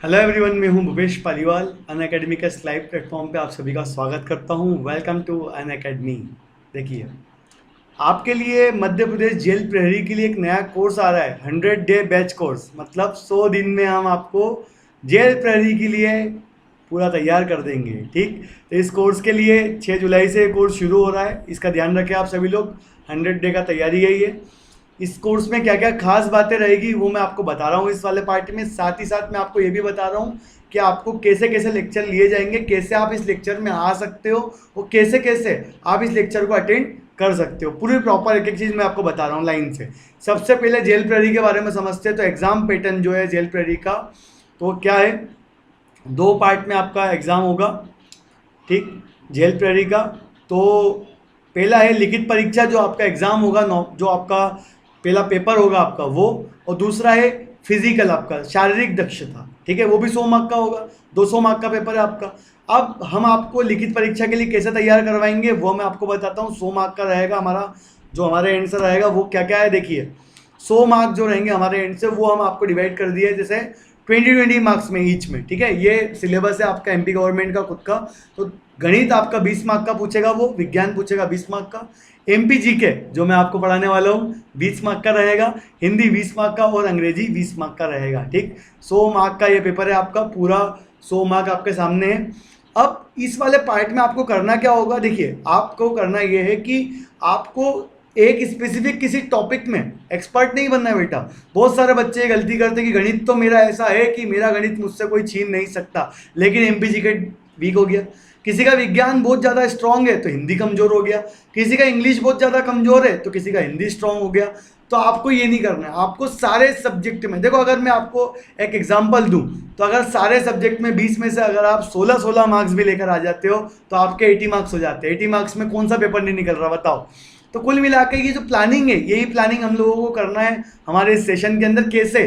Hello everyone, मैं हूं भूपेश पालीवाल। अन academy के इस लाइव प्लेटफॉर्म पे आप सभी का स्वागत करता हूं। Welcome to Unacademy. देखिए, आपके लिए मध्य प्रदेश जेल प्रहरी के लिए एक नया कोर्स आ रहा है, 100 डे बैच कोर्स। मतलब 100 दिन में हम आपको जेल प्रहरी के लिए पूरा तैयार कर देंगे। ठीक, तो इस कोर्स के लिए 6 जुलाई से कोर्स शुरू हो रहा है। इसका ध्यान रखें आप सभी लोग। 100 डे का तैयारी है ये। इस कोर्स में क्या क्या खास बातें रहेगी वो मैं आपको बता रहा हूँ इस वाले पार्ट में। साथ ही साथ मैं आपको ये भी बता रहा हूँ कि आपको कैसे कैसे लेक्चर लिए जाएंगे, कैसे आप इस लेक्चर में आ सकते हो और कैसे कैसे आप इस लेक्चर को अटेंड कर सकते हो। पूरी प्रॉपर एक एक चीज़ मैं आपको बता रहा हूँ लाइन से। सबसे पहले जेल प्रहरी के बारे में समझते हैं। तो एग्जाम पैटर्न जो है जेल प्रहरी का, तो क्या है, 2 पार्ट में आपका एग्ज़ाम होगा। ठीक, जेल प्रहरी का। तो पहला है लिखित परीक्षा, जो आपका एग्ज़ाम होगा, जो आपका पहला पेपर होगा आपका वो। और दूसरा है फिजिकल, आपका शारीरिक दक्षता। ठीक है, वो भी 100 मार्क का होगा। 200 मार्क का पेपर है आपका। अब हम आपको लिखित परीक्षा के लिए कैसे तैयार करवाएंगे वो मैं आपको बताता हूँ। 100 मार्क का रहेगा हमारा, जो हमारे एंड से रहेगा वो क्या क्या है। देखिए, 100 मार्क जो रहेंगे हमारे एंड से, वो हम आपको डिवाइड कर दिए जैसे 20-20 मार्क्स में ईच में। ठीक है, ये सिलेबस है आपका एमपी गवर्नमेंट का खुद का। तो गणित आपका 20 मार्क का पूछेगा, वो विज्ञान पूछेगा 20 मार्क का। एमपी जीके जो मैं आपको पढ़ाने वाला हूँ 20 मार्क का रहेगा। हिंदी 20 मार्क का और अंग्रेजी 20 मार्क का रहेगा। ठीक, 100 मार्क का ये पेपर है आपका पूरा। 100 मार्क आपके सामने है। अब इस वाले पार्ट में आपको करना क्या होगा, देखिए आपको करना ये है कि आपको एक स्पेसिफिक किसी टॉपिक में एक्सपर्ट नहीं बनना है बेटा। बहुत सारे बच्चे गलती करते हैं कि गणित तो मेरा ऐसा है कि मेरा गणित मुझसे कोई छीन नहीं सकता, लेकिन एमपीजी के वीक हो गया। किसी का विज्ञान बहुत ज़्यादा स्ट्रांग है तो हिंदी कमज़ोर हो गया। किसी का इंग्लिश बहुत ज़्यादा कमज़ोर है तो किसी का हिंदी स्ट्रांग हो गया। तो आपको ये नहीं करना है। आपको सारे सब्जेक्ट में, देखो अगर मैं आपको एक एग्जांपल दूं, तो अगर सारे सब्जेक्ट में 20 में से अगर आप 16-16 मार्क्स भी लेकर आ जाते हो तो आपके 80 मार्क्स हो जाते हैं। 80 मार्क्स में कौन सा पेपर नहीं निकल रहा बताओ। तो कुल मिला के ये जो प्लानिंग है, यही प्लानिंग हम लोगों को करना है हमारे इस सेशन के अंदर। कैसे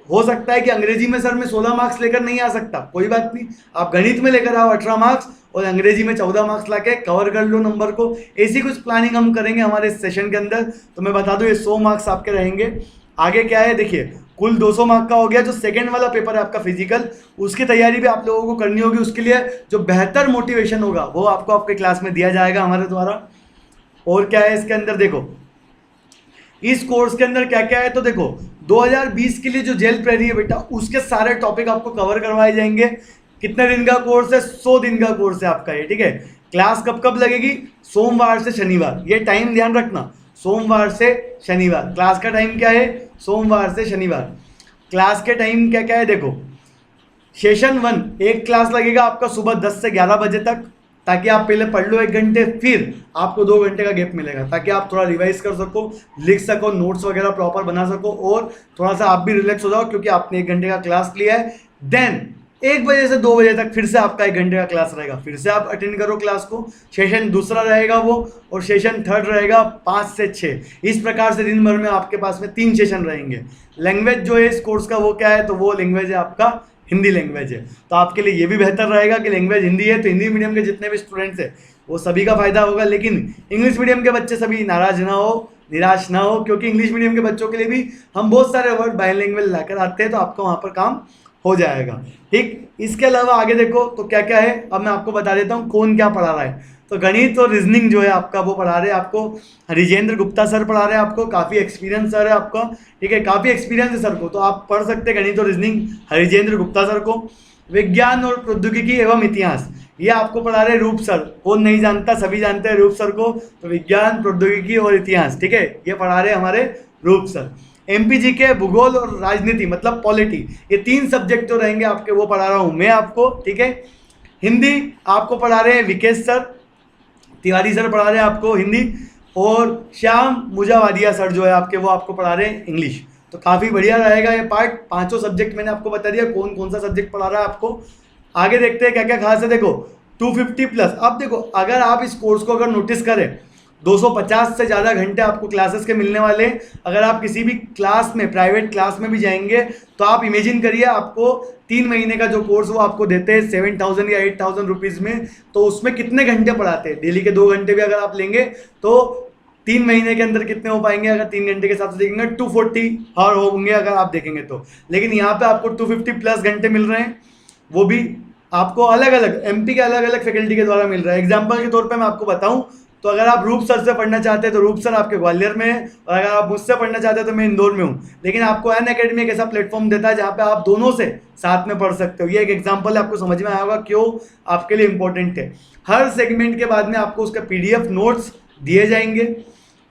हो सकता है कि अंग्रेजी में सर मैं 16 मार्क्स लेकर नहीं आ सकता, कोई बात नहीं, आप गणित में लेकर आओ 18 मार्क्स और अंग्रेजी में 14 मार्क्स लाके कवर कर लो नंबर को। ऐसी कुछ प्लानिंग हम करेंगे हमारे इस सेशन के अंदर। तो मैं बता दूं ये 100 मार्क्स आपके रहेंगे। आगे क्या है, देखिए कुल 200 मार्क का हो गया। जो सेकंड वाला पेपर है आपका फिजिकल, उसकी तैयारी भी आप लोगों को करनी होगी। उसके लिए जो बेहतर मोटिवेशन होगा वो आपको आपके क्लास में दिया जाएगा हमारे द्वारा। और क्या है इसके अंदर, देखो इस कोर्स के अंदर क्या क्या है। तो देखो 2020 के लिए जो जेल प्रहरी है बेटा, उसके सारे टॉपिक आपको कवर करवाए जाएंगे। कितने दिन का कोर्स है, 100 दिन का कोर्स है आपका ये। ठीक है, क्लास कब कब लगेगी, सोमवार से शनिवार। ये टाइम ध्यान रखना, सोमवार से शनिवार। क्लास का टाइम क्या है, सोमवार से शनिवार। क्लास के टाइम क्या क्या है, देखो सेशन 1 एक क्लास लगेगा आपका सुबह 10 से 11 बजे तक, ताकि आप पहले पढ़ लो 1 घंटे, फिर आपको 2 घंटे का गैप मिलेगा ताकि आप थोड़ा रिवाइज कर सको, लिख सको, नोट्स वगैरह प्रॉपर बना सको और थोड़ा सा आप भी रिलैक्स हो जाओ क्योंकि आपने 1 घंटे का क्लास लिया है। देन 1 बजे से 2 बजे तक फिर से आपका 1 घंटे का क्लास रहेगा, फिर से आप अटेंड करो क्लास को। सेशन दूसरा रहेगा वो, और सेशन थर्ड रहेगा 5 से 6। इस प्रकार से दिन भर में आपके पास में 3 सेशन रहेंगे। लैंग्वेज जो है इस कोर्स का वो क्या है, तो वो लैंग्वेज है आपका हिंदी लैंग्वेज है। तो आपके लिए ये भी बेहतर रहेगा कि लैंग्वेज हिंदी है, तो हिंदी मीडियम के जितने भी स्टूडेंट्स हैं वो सभी का फायदा होगा। लेकिन इंग्लिश मीडियम के बच्चे सभी नाराज ना हो, निराश ना हो, क्योंकि इंग्लिश मीडियम के बच्चों के लिए भी हम बहुत सारे वर्ड बायलैंग्वेज लाकर आते हैं, तो आपका वहाँ पर काम हो जाएगा। ठीक, इसके अलावा आगे देखो तो क्या क्या है, अब मैं आपको बता देता हूँ कौन क्या पढ़ा रहा है। तो गणित और रीजनिंग जो है आपका वो पढ़ा रहे हैं आपको हरिजेंद्र गुप्ता सर पढ़ा रहे हैं आपको। काफ़ी एक्सपीरियंस सर है आपका। ठीक है, काफ़ी एक्सपीरियंस है सर को, तो आप पढ़ सकते हैं गणित और रीजनिंग हरिजेंद्र गुप्ता सर को। विज्ञान और प्रौद्योगिकी एवं इतिहास ये आपको पढ़ा रहे रूप सर। कौन नहीं जानता, सभी जानते हैं रूप सर को। तो विज्ञान, प्रौद्योगिकी और इतिहास, ठीक है, ये पढ़ा रहे हमारे रूप सर। एमपीजी के भूगोल और राजनीति मतलब पॉलिटी, ये 3 सब्जेक्ट जो रहेंगे आपके वो पढ़ा रहा हूँ मैं आपको। ठीक है, हिंदी आपको पढ़ा रहे हैं विकेश सर, तिवारी सर पढ़ा रहे हैं आपको हिंदी, और श्याम मुजावादिया सर जो है आपके वो आपको पढ़ा रहे हैं इंग्लिश। तो काफ़ी बढ़िया रहेगा ये पार्ट। 5 सब्जेक्ट मैंने आपको बता दिया कौन कौन सा सब्जेक्ट पढ़ा रहा है आपको। आगे देखते हैं क्या क्या खास है। देखो 250 प्लस। अब देखो अगर आप इस कोर्स को अगर नोटिस करें, 250 से ज़्यादा घंटे आपको क्लासेस के मिलने वाले हैं। अगर आप किसी भी क्लास में, प्राइवेट क्लास में भी जाएंगे तो आप इमेजिन करिए आपको 3 महीने का जो कोर्स वो आपको देते हैं 7,000 या 8,000 रुपीज़ में, तो उसमें कितने घंटे पढ़ाते हैं। डेली के 2 घंटे भी अगर आप लेंगे तो 3 महीने के अंदर कितने हो पाएंगे अगर 3 घंटे के हिसाब से देखेंगे 240 और होंगे अगर आप देखेंगे तो। लेकिन यहाँ पे आपको 250 प्लस घंटे मिल रहे हैं, वो भी आपको अलग अलग एमपी के अलग अलग फैकल्टी के द्वारा मिल रहा है। एग्जाम्पल के तौर पे मैं आपको बताऊं तो अगर आप रूप सर से पढ़ना चाहते हैं तो रूप सर आपके ग्वालियर में है, और अगर आप मुझसे पढ़ना चाहते हैं तो मैं इंदौर में हूँ। लेकिन आपको अनअकैडमी एक ऐसा प्लेटफॉर्म देता है जहाँ पे आप दोनों से साथ में पढ़ सकते हो। ये एक एग्जाम्पल है, आपको समझ में आया होगा क्यों आपके लिए इंपॉर्टेंट है। हर सेगमेंट के बाद में आपको उसका पीडीएफ नोट्स दिए जाएंगे।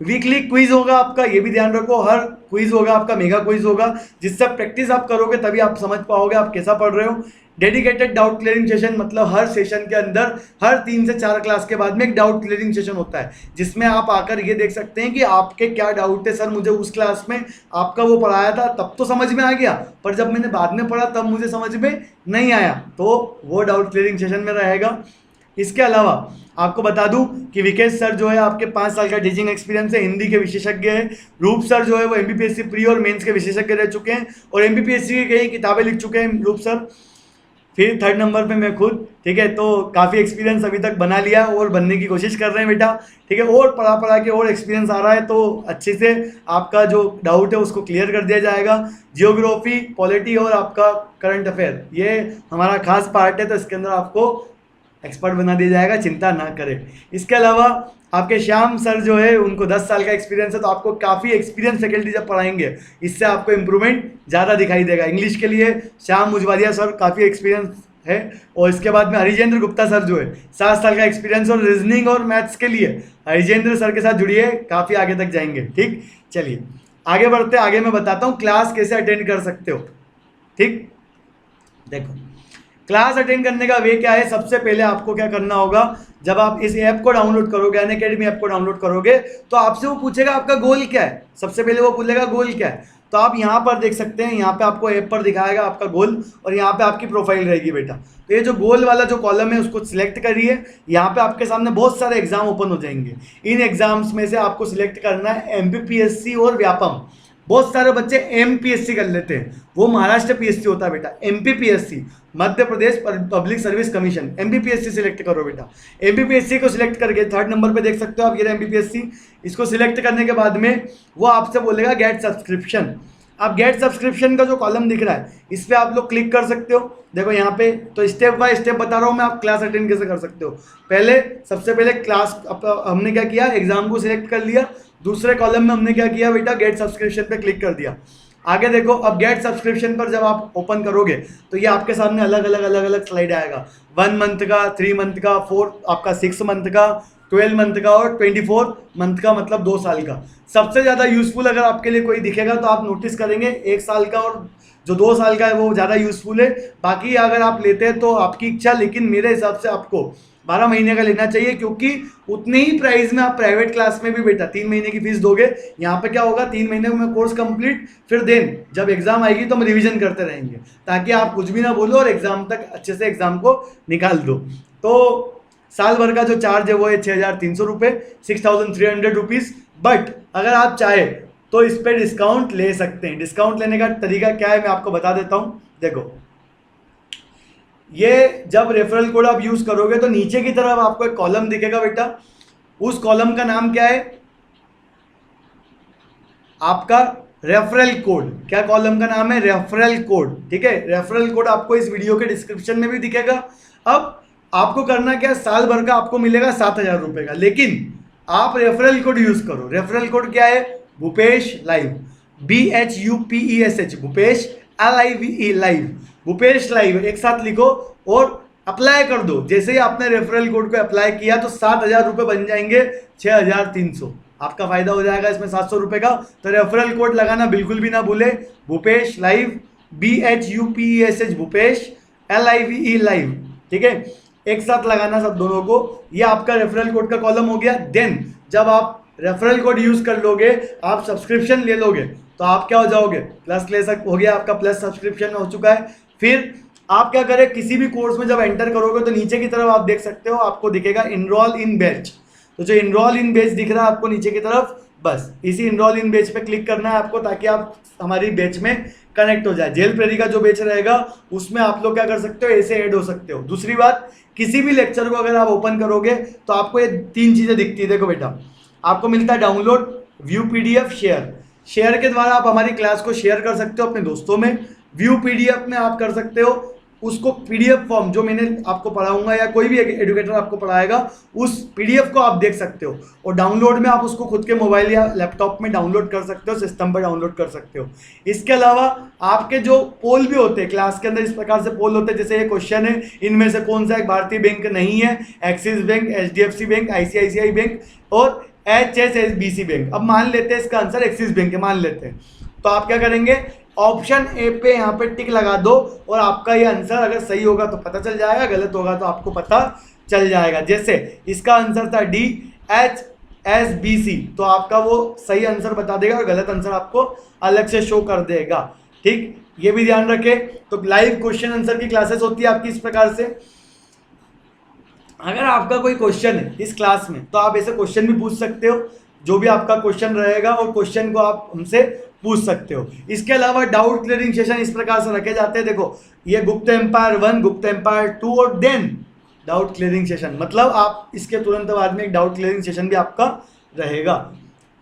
वीकली क्विज होगा आपका, ये भी ध्यान रखो, हर क्विज होगा आपका मेगा क्विज होगा, जिससे प्रैक्टिस आप करोगे तभी आप समझ पाओगे आप कैसा पढ़ रहे हो। डेडिकेटेड डाउट क्लियरिंग सेशन, मतलब हर सेशन के अंदर हर 3 से 4 क्लास के बाद में एक डाउट क्लियरिंग सेशन होता है, जिसमें आप आकर ये देख सकते हैं कि आपके क्या डाउट है। सर मुझे उस क्लास में आपका वो पढ़ाया था तब तो समझ में आ गया, पर जब मैंने बाद में पढ़ा तब मुझे समझ में नहीं आया, तो वो डाउट क्लियरिंग सेशन में रहेगा। इसके अलावा आपको बता दूं कि विकेश सर जो है आपके 5 साल का टीचिंग एक्सपीरियंस है, हिंदी के विशेषज्ञ है। रूप सर जो है वो एमपीपीएससी प्री और मेंस के विशेषज्ञ रह चुके हैं और एमपीपीएससी की कई किताबें लिख चुके हैं रूप सर। फिर 3rd नंबर पे मैं खुद, ठीक है, तो काफ़ी एक्सपीरियंस अभी तक बना लिया और बनने की कोशिश कर रहे हैं बेटा, ठीक है, और पढ़ा के और एक्सपीरियंस आ रहा है तो अच्छे से आपका जो डाउट है उसको क्लियर कर दिया जाएगा। जियोग्राफी, पॉलिटी और आपका करंट अफेयर, ये हमारा खास पार्ट है, तो इसके अंदर आपको एक्सपर्ट बना दिया जाएगा, चिंता ना करें। इसके अलावा आपके श्याम सर जो है उनको 10 साल का एक्सपीरियंस है, तो आपको काफ़ी एक्सपीरियंस फैकल्टी जब पढ़ाएंगे इससे आपको इम्प्रूवमेंट ज़्यादा दिखाई देगा। इंग्लिश के लिए श्याम मुजवारिया सर काफ़ी एक्सपीरियंस है, और इसके बाद में हरिजेंद्र गुप्ता सर जो है 7 साल का एक्सपीरियंस, और रीजनिंग और मैथ्स के लिए हरिजेंद्र सर के साथ जुड़िए, काफ़ी आगे तक जाएंगे। ठीक, चलिए आगे बढ़ते, आगे मैं बताता हूँ क्लास कैसे अटेंड कर सकते हो। ठीक, देखो क्लास अटेंड करने का वे क्या है। सबसे पहले आपको क्या करना होगा, जब आप इस ऐप को डाउनलोड करोगे, अनअकैडमी ऐप को डाउनलोड करोगे, तो आपसे वो पूछेगा आपका गोल क्या है। सबसे पहले वो पूछेगा गोल क्या है, तो आप यहाँ पर देख सकते हैं, यहाँ पे आपको ऐप पर दिखाएगा आपका गोल, और यहाँ पे आपकी प्रोफाइल रहेगी बेटा। तो ये जो गोल वाला जो कॉलम है उसको सिलेक्ट करिए। यहाँ पे आपके सामने बहुत सारे एग्जाम ओपन हो जाएंगे। इन एग्जाम्स में से आपको सिलेक्ट करना है एमपीपीएससी और व्यापम। बहुत सारे बच्चे एमपीएससी कर लेते हैं, वो महाराष्ट्र पीएससी होता है बेटा। MPPSC Madhya Pradesh public service commission, MPPSC select करो बेटा। एमपीपीएससी को सिलेक्ट करके 3rd नंबर पे देख सकते हो आप, ये एमपीपीएससी। इसको सिलेक्ट करने के बाद में वो आपसे बोलेगा गेट सब्सक्रिप्शन। आप गेट सब्सक्रिप्शन का जो कॉलम दिख रहा है इस पर आप लोग क्लिक कर सकते हो। देखो यहाँ पे तो स्टेप बाय स्टेप बता रहा हूँ मैं, आप क्लास अटेंड कैसे कर सकते हो। पहले सबसे पहले क्लास हमने क्या किया, एग्जाम को सिलेक्ट कर लिया। दूसरे कॉलम में हमने क्या किया बेटा, गेट सब्सक्रिप्शन पे क्लिक कर दिया। आगे देखो, अब गेट सब्सक्रिप्शन पर जब आप ओपन करोगे तो ये आपके सामने अलग अलग स्लाइड आएगा। 1 मंथ का, 3 मंथ का, 4 आपका 6 मंथ का, 12 मंथ का और 24 मंथ का, मतलब 2 साल का। सबसे ज़्यादा यूजफुल अगर आपके लिए कोई दिखेगा तो आप नोटिस करेंगे 1 साल का, और जो 2 साल का है वो ज़्यादा यूजफुल है। बाकी अगर आप लेते हैं तो आपकी इच्छा, लेकिन मेरे हिसाब से आपको 12 महीने का लेना चाहिए, क्योंकि उतने ही प्राइस में आप प्राइवेट क्लास में भी बेटा 3 महीने की फीस दोगे। यहाँ पे क्या होगा, 3 महीने में कोर्स कंप्लीट, फिर देन जब एग्जाम आएगी तो हम रिवीजन करते रहेंगे, ताकि आप कुछ भी ना बोलो और एग्जाम तक अच्छे से एग्जाम को निकाल दो। तो साल भर का जो चार्ज है वो है 6,300 रुपये, 6,300 रुपीज़। बट अगर आप चाहे तो इस पर डिस्काउंट ले सकते हैं। डिस्काउंट लेने का तरीका क्या है मैं आपको बता देता हूँ। देखो, ये जब रेफरल कोड आप यूज करोगे तो नीचे की तरफ आपको एक कॉलम दिखेगा बेटा। उस कॉलम का नाम क्या है आपका, रेफरल कोड। क्या कॉलम का नाम है, रेफरल कोड। ठीक है, रेफरल कोड आपको इस वीडियो के डिस्क्रिप्शन में भी दिखेगा। अब आपको करना क्या है, साल भर का आपको मिलेगा 7,000 रुपये का, लेकिन आप रेफरल कोड यूज करो। रेफरल कोड क्या है, Bhupesh live, BHUPESH, Bhupesh LIVE live, Bhupesh live एक साथ लिखो और अप्लाई कर दो। जैसे ही आपने रेफरल कोड को अप्लाई किया तो 7,000 रुपये बन जाएंगे 6,300। आपका फायदा हो जाएगा इसमें 700 रुपये का। तो रेफरल कोड लगाना बिल्कुल भी ना भूले, Bhupesh live, BHUPESH, Bhupesh LIVE live. ठीक है, एक साथ लगाना सब दोनों को। ये आपका रेफरल कोड का कॉलम हो गया। देन जब आप रेफरल कोड यूज कर लोगे, आप सब्सक्रिप्शन ले लोगे, तो आप क्या हो जाओगे, प्लस ले हो गया आपका, प्लस सब्सक्रिप्शन हो चुका है। फिर आप क्या करें, किसी भी कोर्स में जब एंटर करोगे तो नीचे की तरफ आप देख सकते हो, आपको दिखेगा इनरोल इन बैच। तो जो इनरोल इन बैच दिख रहा है आपको नीचे की तरफ, बस इसी इनरोल इन बैच पे क्लिक करना है आपको, ताकि आप हमारी बैच में कनेक्ट हो जाए। जेल प्रेरी का जो बैच रहेगा उसमें आप लोग क्या कर सकते हो, ऐसे ऐड हो सकते हो। दूसरी बात, किसी भी लेक्चर को अगर आप ओपन करोगे तो आपको ये 3 चीज़ें दिखती है। देखो बेटा, आपको मिलता है download, view PDF, share. Share के द्वारा आप हमारी क्लास को शेयर कर सकते हो अपने दोस्तों में। व्यू पीडीएफ में आप कर सकते हो उसको, पीडीएफ फॉर्म जो मैंने आपको पढ़ाऊंगा या कोई भी एजुकेटर आपको पढ़ाएगा उस पीडीएफ को आप देख सकते हो। और डाउनलोड में आप उसको खुद के मोबाइल या लैपटॉप में डाउनलोड कर सकते हो, सिस्टम पर डाउनलोड कर सकते हो। इसके अलावा आपके जो पोल भी होते हैं क्लास के अंदर, इस प्रकार से पोल होते हैं जैसे ये क्वेश्चन है, इनमें से कौन सा एक भारतीय बैंक नहीं है, axis bank, HDFC bank, ICICI bank और एचएसबीसी बैंक। अब मान लेते हैं इसका आंसर एक्सिस बैंक है, मान लेते हैं, तो आप क्या करेंगे, ऑप्शन ए पे यहाँ पे टिक लगा दो और आपका ये आंसर अगर सही होगा तो पता चल जाएगा, गलत होगा तो आपको पता चल जाएगा। जैसे इसका आंसर था डी एचएसबीसी, तो आपका वो सही आंसर बता देगा और गलत आंसर आपको अलग से शो कर देगा। ठीक, ये भी ध्यान रखें। तो लाइव क्वेश्चन आंसर की क्लासेस होती है आपकी इस प्रकार से। अगर आपका कोई क्वेश्चन है इस क्लास में तो आप ऐसे क्वेश्चन भी पूछ सकते हो, जो भी आपका क्वेश्चन रहेगा और क्वेश्चन को आप हमसे पूछ सकते हो। इसके अलावा डाउट क्लियरिंग सेशन इस प्रकार से रखे जाते हैं, देखो ये गुप्ता एम्पायर 1, गुप्ता एम्पायर 2 और देन डाउट क्लियरिंग सेशन, मतलब आप इसके तुरंत बाद में एक डाउट क्लियरिंग सेशन भी आपका रहेगा।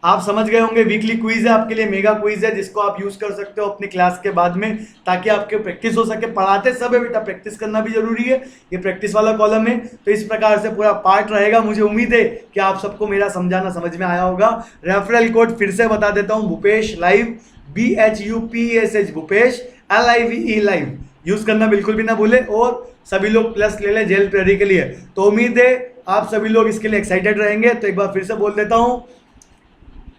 आप समझ गए होंगे, वीकली क्विज है आपके लिए, मेगा क्विज है जिसको आप यूज कर सकते हो अपनी क्लास के बाद में, ताकि आपके प्रैक्टिस हो सके। पढ़ाते सब है बेटा, प्रैक्टिस करना भी जरूरी है, ये प्रैक्टिस वाला कॉलम है। तो इस प्रकार से पूरा पार्ट रहेगा। मुझे उम्मीद है कि आप सबको मेरा समझाना समझ में आया होगा। रेफरल कोड फिर से बता देता हूँ, Bhupesh live, BHUPESH Bhupesh, LIVE live, use करना बिल्कुल भी ना भूले। और सभी लोग प्लस ले लें जेल प्रेरी के लिए। तो उम्मीद है आप सभी लोग इसके लिए एक्साइटेड रहेंगे। तो एक बार फिर से बोल देता हूँ,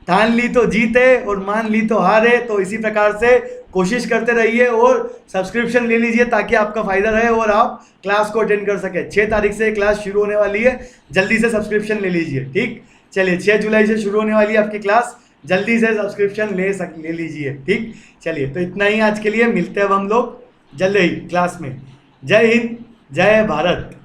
ठान ली तो जीते और मान ली तो हारे। तो इसी प्रकार से कोशिश करते रहिए और सब्सक्रिप्शन ले लीजिए ताकि आपका फायदा रहे और आप क्लास को अटेंड कर सके। 6 तारीख से क्लास शुरू होने वाली है, जल्दी से सब्सक्रिप्शन ले लीजिए। ठीक, चलिए 6 जुलाई से शुरू होने वाली है आपकी क्लास, जल्दी से सब्सक्रिप्शन ले लीजिए। ठीक, चलिए तो इतना ही आज के लिए, मिलते हैं अब हम लोग जल्द ही क्लास में। जय हिंद, जय भारत।